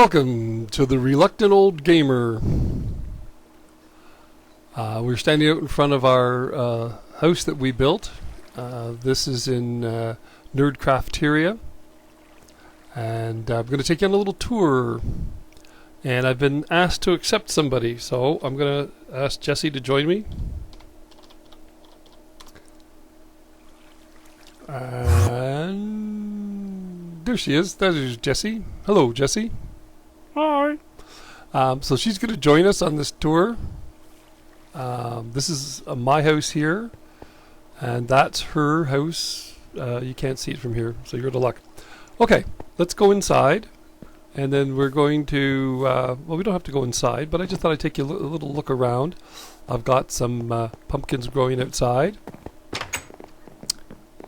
Welcome to the Reluctant Old Gamer. We're standing out in front of our house that we built. This is in Nerdcrafteria. And I'm going to take you on a little tour. And I've been asked to accept somebody, so I'm going to ask Jessie to join me. And there she is. That is Jessie. Hello, Jessie. Hi. So she's going to join us on this tour. This is my house here, and that's her house. You can't see it from here, so you're out of luck. Okay, let's go inside, and then we're going to, well, we don't have to go inside, but I just thought I'd take you a little look around. I've got some pumpkins growing outside.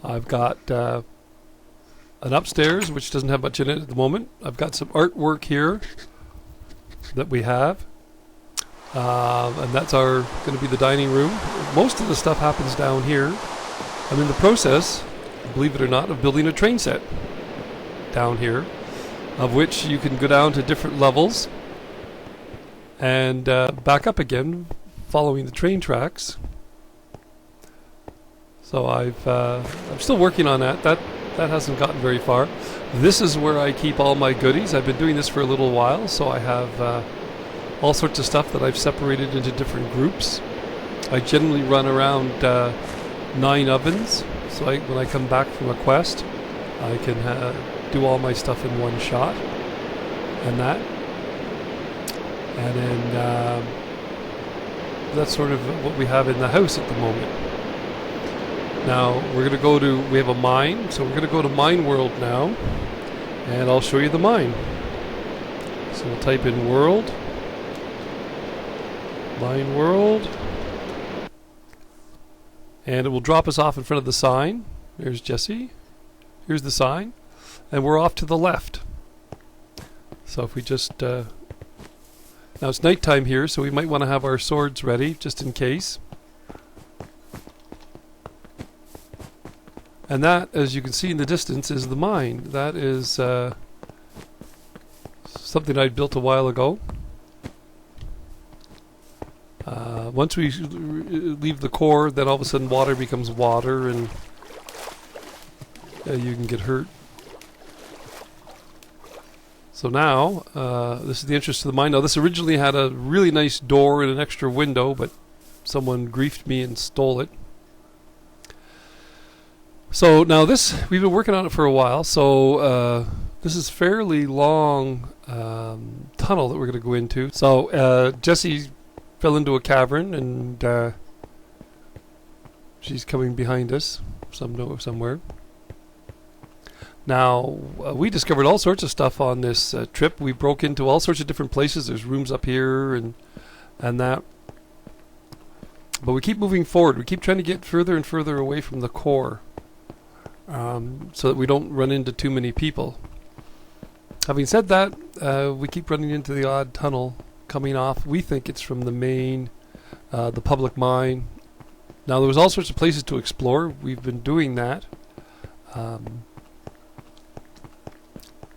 I've got an upstairs, which doesn't have much in it at the moment. I've got some artwork here that we have. And that's going to be the dining room. Most of the stuff happens down here. I'm in the process, believe it or not, of building a train set down here, of which you can go down to different levels and back up again following the train tracks. So I'm still working on that. That hasn't gotten very far. This is where I keep all my goodies. I've been doing this for a little while, so I have all sorts of stuff that I've separated into different groups. I generally run around 9 ovens, so when I come back from a quest, I can do all my stuff in one shot, and that. And then that's sort of what we have in the house at the moment. Now we're going to we have a mine, so we're going to go to Mine World now, and I'll show you the mine. So we'll type in world, Mine World, and it will drop us off in front of the sign. There's Jessie. Here's the sign, and we're off to the left. So if we just, now it's nighttime here, so we might want to have our swords ready, just in case. And that, as you can see in the distance, is the mine. That is something I built a while ago. Once we leave the core, then all of a sudden water becomes water, and you can get hurt. So now, this is the entrance to the mine. Now, this originally had a really nice door and an extra window, but someone griefed me and stole it. So now we've been working on it for a while, so this is fairly long tunnel that we're going to go into. So Jessie fell into a cavern, and she's coming behind us somewhere. Now, we discovered all sorts of stuff on this trip. We broke into all sorts of different places. There's rooms up here and that. But we keep moving forward. We keep trying to get further and further away from the core. So that we don't run into too many people. Having said that, we keep running into the odd tunnel coming off. We think it's from the main, the public mine. Now, there was all sorts of places to explore. We've been doing that.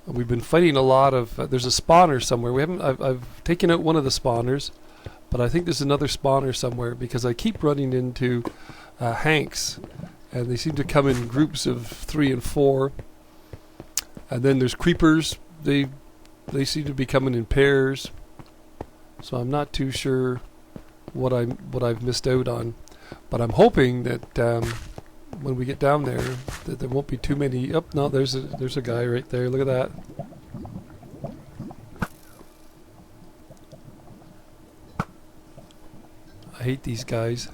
We've been fighting a lot of. There's a spawner somewhere. I've taken out one of the spawners, but I think there's another spawner somewhere because I keep running into Hanks. And they seem to come in groups of 3 and 4. And then there's creepers. They seem to be coming in pairs. So I'm not too sure what I've missed out on. But I'm hoping that when we get down there, that there won't be too many. Oh, no, there's a guy right there. Look at that. I hate these guys.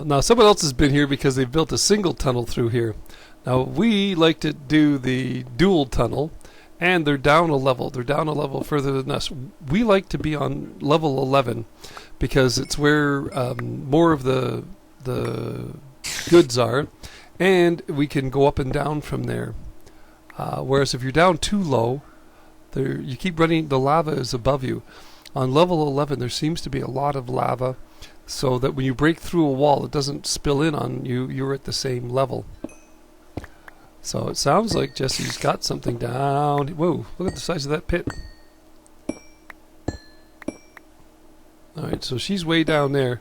Now someone else has been here because they've built a single tunnel through here. Now we like to do the dual tunnel, and they're down a level. They're down a level further than us. We like to be on level 11 because it's where more of the goods are, and we can go up and down from there. Whereas if you're down too low, you keep running, the lava is above you. On level 11 there seems to be a lot of lava, so that when you break through a wall it doesn't spill in on you, you're at the same level. So it sounds like Jesse's got something down. Whoa, look at the size of that pit. Alright, so she's way down there.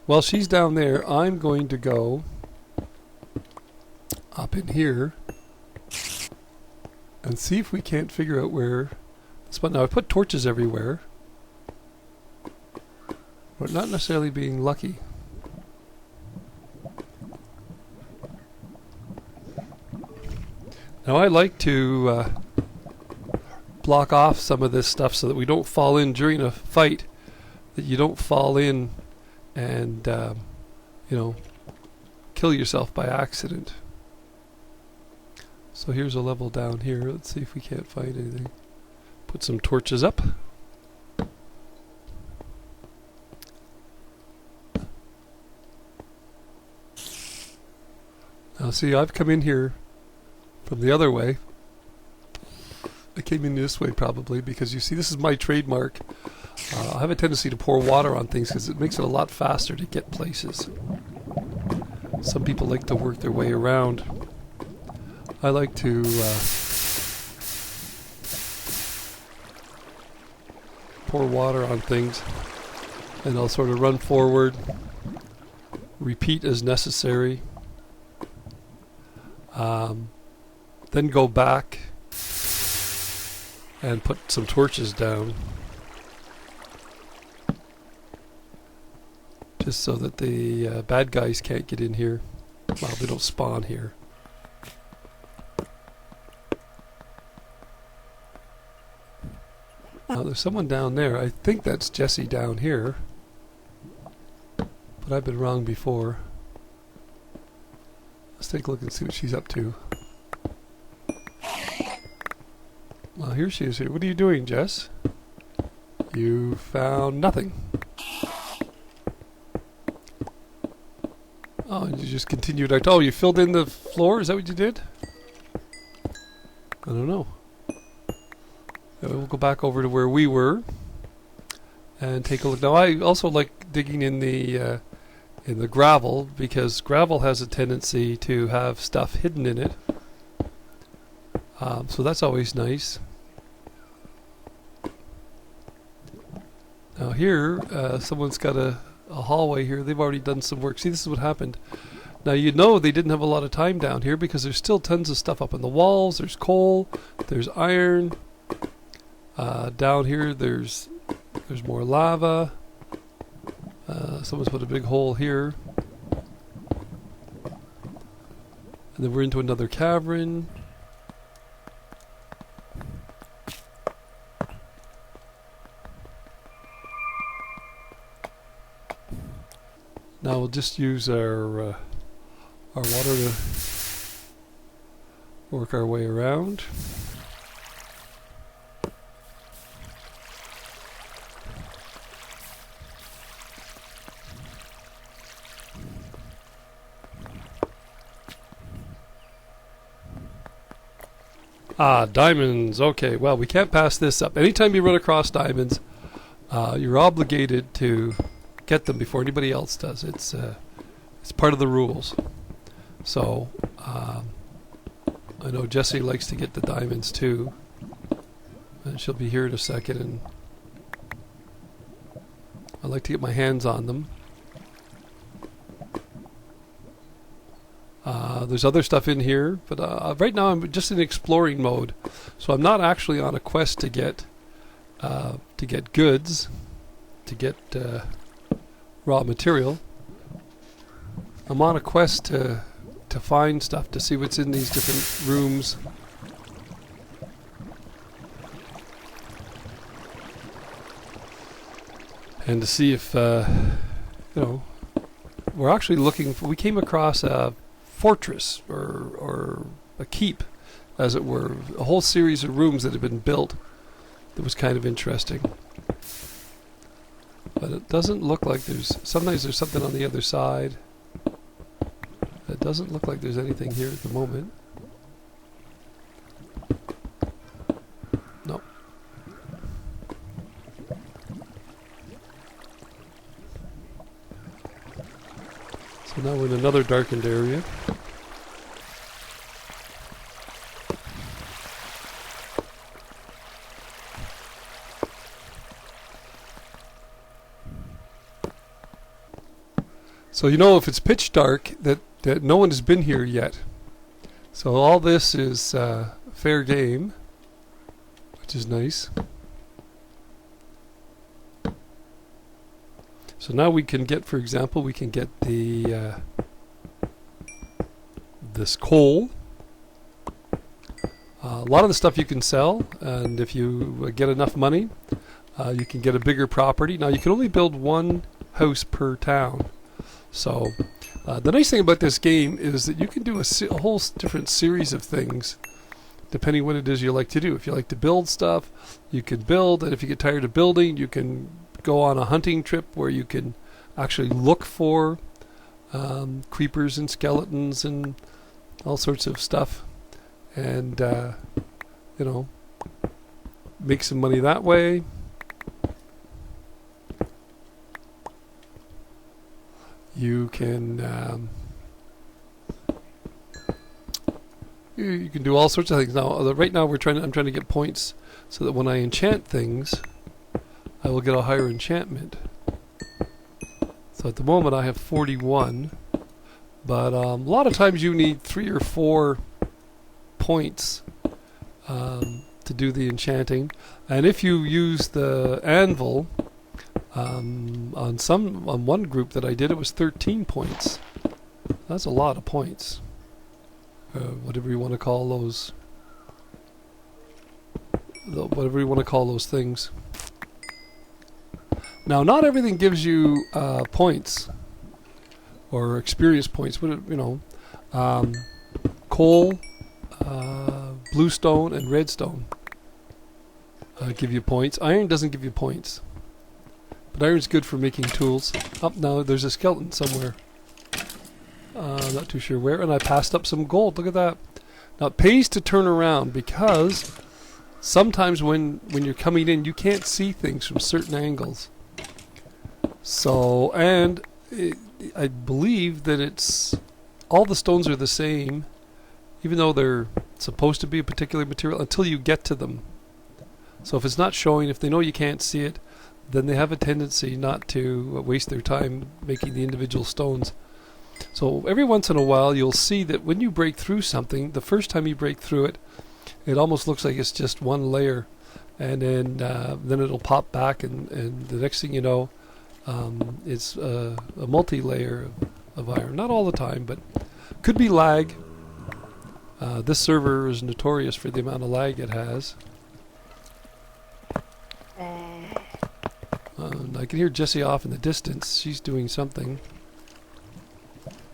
While she's down there, I'm going to go up in here and see if we can't figure out where this one. Now I put torches everywhere, but not necessarily being lucky. Now I like to block off some of this stuff so that we don't fall in during a fight, that you don't fall in and you know, kill yourself by accident. So here's a level down here. Let's see if we can't find anything. Put some torches up. Now see, I've come in here from the other way. I came in this way probably because you see this is my trademark. I have a tendency to pour water on things because it makes it a lot faster to get places. Some people like to work their way around. I like to pour water on things, and I'll sort of run forward, repeat as necessary, then go back and put some torches down, just so that the bad guys can't get in here. Well, they don't spawn here. Now there's someone down there. I think that's Jessie down here, but I've been wrong before. Let's take a look and see what she's up to. Well, here she is here. What are you doing, Jess? You found nothing. Oh, and you just continued. Oh, you filled in the floor? Is that what you did? I don't know. We'll go back over to where we were and take a look. Now, I also like digging in the gravel, because gravel has a tendency to have stuff hidden in it. So that's always nice. Now here, someone's got a hallway here. They've already done some work. See, this is what happened. Now you know they didn't have a lot of time down here because there's still tons of stuff up on the walls. There's coal, there's iron. Down here there's more lava. Someone's put a big hole here. And then we're into another cavern. Now we'll just use our water to work our way around. Ah, diamonds. Okay, well, we can't pass this up. Anytime you run across diamonds, you're obligated to get them before anybody else does. It's part of the rules. So, I know Jessie likes to get the diamonds too, and she'll be here in a second, and I like to get my hands on them. There's other stuff in here, but right now I'm just in exploring mode, so I'm not actually on a quest to get goods, to get raw material. I'm on a quest to find stuff, to see what's in these different rooms. And to see if, we're actually looking for, we came across a fortress or a keep, as it were, a whole series of rooms that had been built that was kind of interesting. But it doesn't look like sometimes there's something on the other side. It doesn't look like there's anything here at the moment. So now we're in another darkened area. So you know if it's pitch dark that no one has been here yet. So all this is fair game, which is nice. So now we can get, for example, we can get the this coal. A lot of the stuff you can sell, and if you get enough money, you can get a bigger property. Now you can only build one house per town. So the nice thing about this game is that you can do a whole different series of things depending what it is you like to do. If you like to build stuff, you can build, and if you get tired of building, you can go on a hunting trip where you can actually look for creepers and skeletons and all sorts of stuff, and you know, make some money that way. You can you can do all sorts of things. Now, right now, I'm trying to get points so that when I enchant things, I will get a higher enchantment. So at the moment, I have 41, but a lot of times you need 3 or 4 points to do the enchanting. And if you use the anvil, on one group that I did, it was 13 points. That's a lot of points. Whatever you want to call those. Whatever you want to call those things. Now, not everything gives you points or experience points. But you know, coal, bluestone, and redstone give you points. Iron doesn't give you points. But iron's good for making tools. Up now, there's a skeleton somewhere. I'm not too sure where. And I passed up some gold. Look at that. Now it pays to turn around because sometimes when you're coming in, you can't see things from certain angles. So, and I believe that it's all the stones are the same, even though they're supposed to be a particular material until you get to them. So if it's not showing, if they know you can't see it, then they have a tendency not to waste their time making the individual stones. So every once in a while you'll see that when you break through something, the first time you break through it, it almost looks like it's just one layer, and then it'll pop back, and the next thing you know, it's a multi-layer of iron. Not all the time, but could be lag. This server is notorious for the amount of lag it has. I can hear Jessie off in the distance. She's doing something.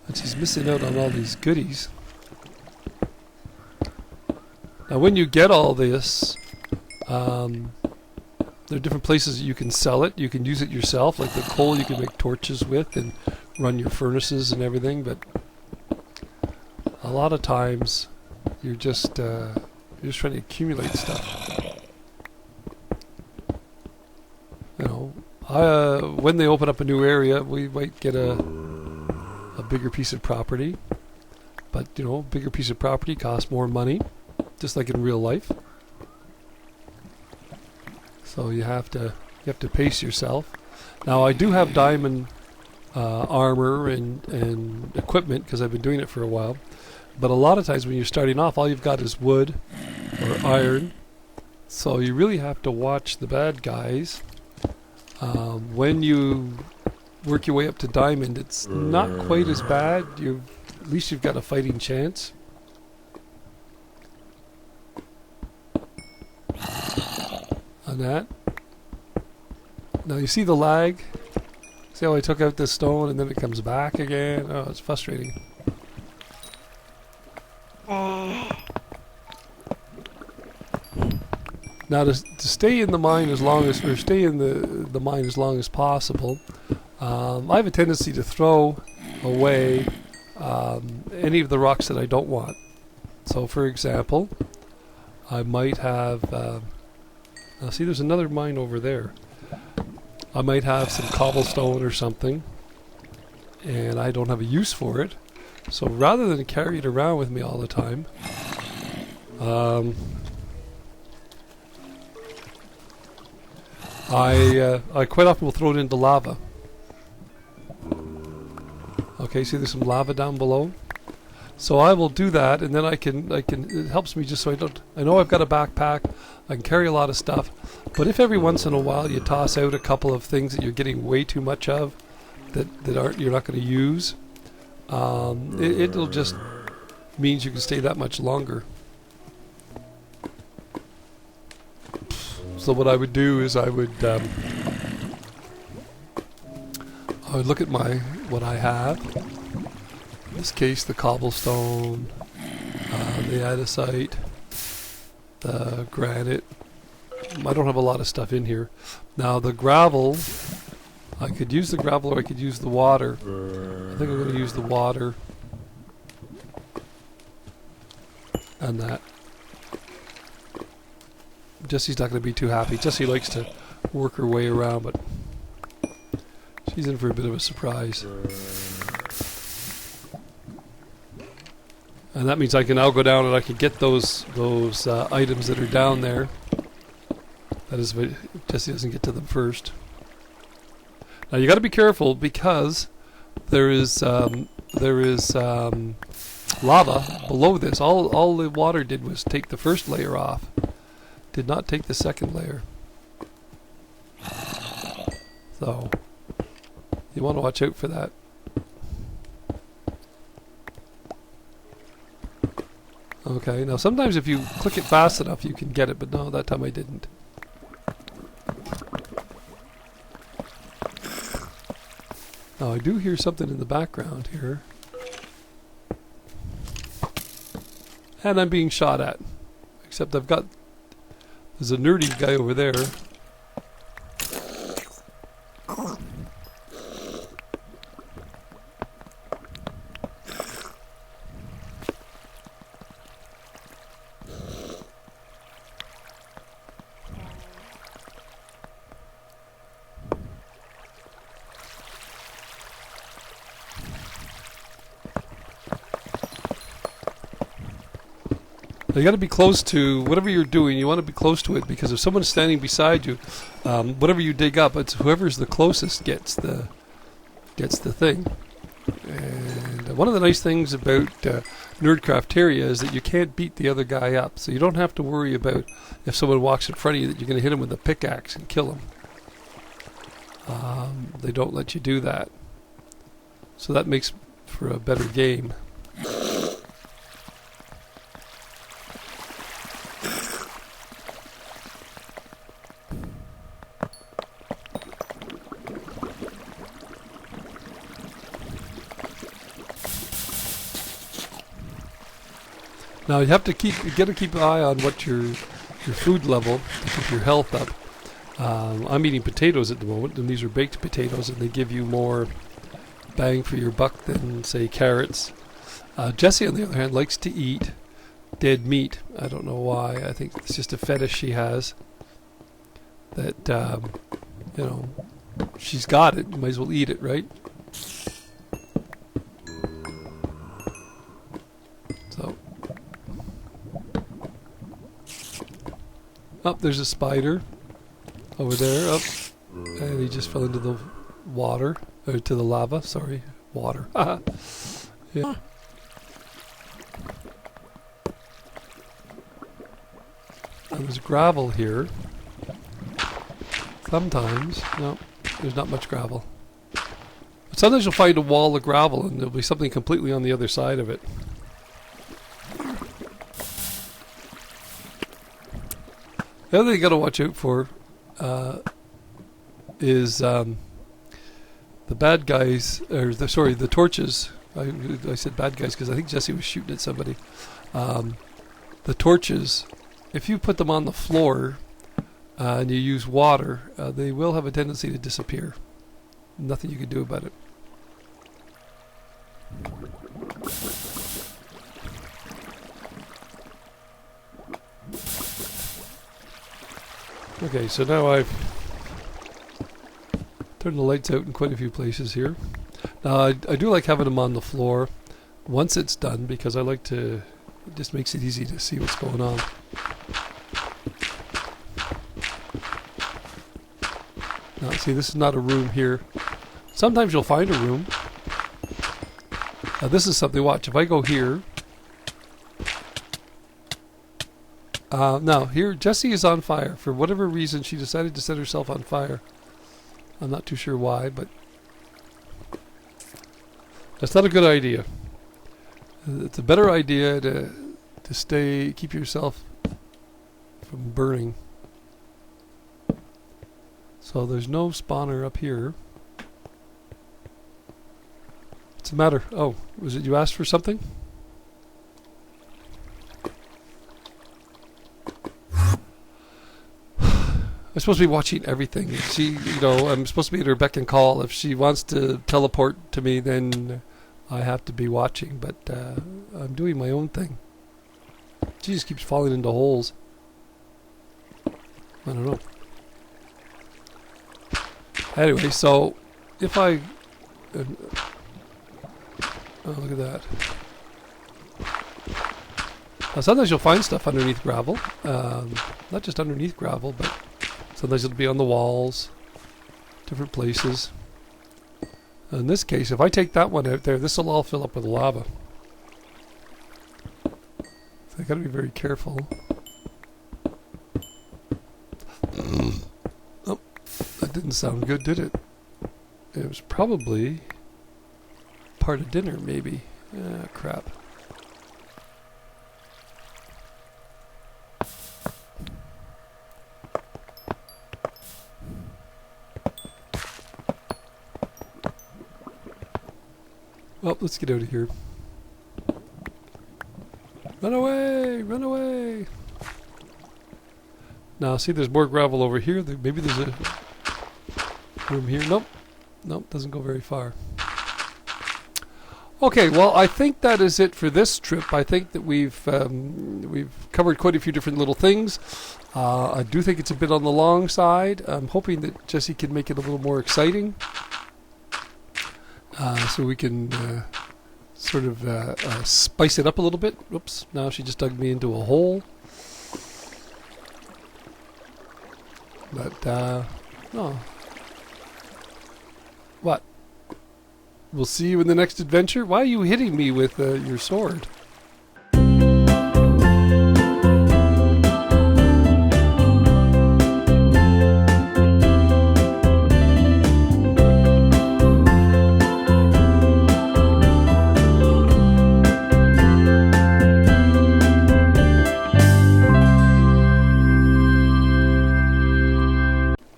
And she's missing out on all these goodies. Now when you get all this, there are different places that you can sell it. You can use it yourself, like the coal you can make torches with and run your furnaces and everything, but a lot of times you're just trying to accumulate stuff. You know, when they open up a new area, we might get a bigger piece of property, but you know, bigger piece of property costs more money, just like in real life. So you have to pace yourself. Now I do have diamond armor and equipment because I've been doing it for a while, but a lot of times when you're starting off, all you've got is wood or iron. So you really have to watch the bad guys. When you work your way up to diamond, it's not quite as bad. At least you've got a fighting chance. On that. Now you see the lag? See how I took out this stone and then it comes back again? Oh, it's frustrating. Now to stay in the mine as long as, or stay in the mine as long as possible, I have a tendency to throw away any of the rocks that I don't want. So for example, I might have, now see there's another mine over there. I might have some cobblestone or something, and I don't have a use for it. So rather than carry it around with me all the time, I quite often will throw it into lava. Okay, see there's some lava down below. So I will do that, and then I can it helps me just so I know I've got a backpack, I can carry a lot of stuff, but if every once in a while you toss out a couple of things that you're getting way too much of, that you're not going to use, it'll just means you can stay that much longer. So what I would do is I would look at what I have. In this case, the cobblestone, the andesite, the granite. I don't have a lot of stuff in here. Now the gravel, I could use the gravel or I could use the water. I think I'm going to use the water and that. Jessie's not going to be too happy. Jessie likes to work her way around, but she's in for a bit of a surprise. And that means I can now go down and I can get those items that are down there. That is, if Jessie doesn't get to them first. Now you got to be careful because there is lava below this. All the water did was take the first layer off. Did not take the second layer. So you want to watch out for that. Okay, now sometimes if you click it fast enough you can get it, but no, that time I didn't. Now I do hear something in the background here. And I'm being shot at. Except there's a nerdy guy over there. You got to be close to whatever you're doing. You want to be close to it because if someone's standing beside you, whatever you dig up, it's whoever's the closest gets the thing. And one of the nice things about Nerdcrafteria is that you can't beat the other guy up, so you don't have to worry about if someone walks in front of you that you're going to hit him with a pickaxe and kill him. They don't let you do that, so that makes for a better game. Now you got to keep an eye on what your food level to keep your health up. I'm eating potatoes at the moment, and these are baked potatoes, and they give you more bang for your buck than say carrots. Jessie, on the other hand, likes to eat dead meat. I don't know why. I think it's just a fetish she has. That she's got it. You might as well eat it, right? Up, there's a spider over there. Up, and he just fell into the water, or to the lava. Sorry, water. Yeah. And there's gravel here. Sometimes, no, there's not much gravel. But sometimes you'll find a wall of gravel, and there'll be something completely on the other side of it. The other thing you got to watch out for is the bad guys, the torches. I said bad guys because I think Jessie was shooting at somebody. The torches, if you put them on the floor and you use water, they will have a tendency to disappear. Nothing you can do about it. Okay, so now I've turned the lights out in quite a few places here. I do like having them on the floor once it's done because I like to. It just makes it easy to see what's going on. Now, see, this is not a room here. Sometimes you'll find a room. This is something. Watch. If I go here. Now, here, Jessie is on fire. For whatever reason, she decided to set herself on fire. I'm not too sure why, but that's not a good idea. It's a better idea to keep yourself from burning. So there's no spawner up here. What's the matter? Oh, was it you asked for something? I'm supposed to be watching everything. I'm supposed to be at her beck and call. If she wants to teleport to me, then I have to be watching. But I'm doing my own thing. She just keeps falling into holes. I don't know. Anyway, so if I... oh, look at that. Now, sometimes you'll find stuff underneath gravel. Not just underneath gravel, but sometimes it'll be on the walls, different places. In this case, if I take that one out there, this will all fill up with lava. So I gotta be very careful. Oh, that didn't sound good, did it? It was probably part of dinner, maybe. Ah, crap. Well, let's get out of here. Run away! Run away! Now, see, there's more gravel over here. Maybe there's a room here. Nope. Nope, doesn't go very far. Okay, well, I think that is it for this trip. I think that we've covered quite a few different little things. I do think it's a bit on the long side. I'm hoping that Jessie can make it a little more exciting. So we can sort of spice it up a little bit. Whoops, now she just dug me into a hole. But, no. What? We'll see you in the next adventure? Why are you hitting me with your sword?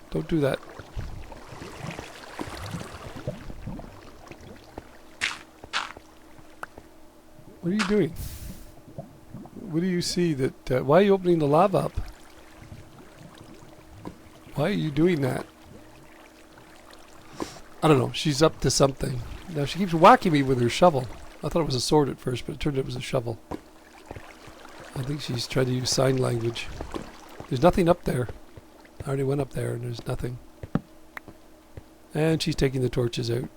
Don't do that. What are you doing? What do you see that... why are you opening the lava up? Why are you doing that? I don't know. She's up to something. Now she keeps whacking me with her shovel. I thought it was a sword at first, but it turned out it was a shovel. I think she's trying to use sign language. There's nothing up there. I already went up there and there's nothing. And she's taking the torches out.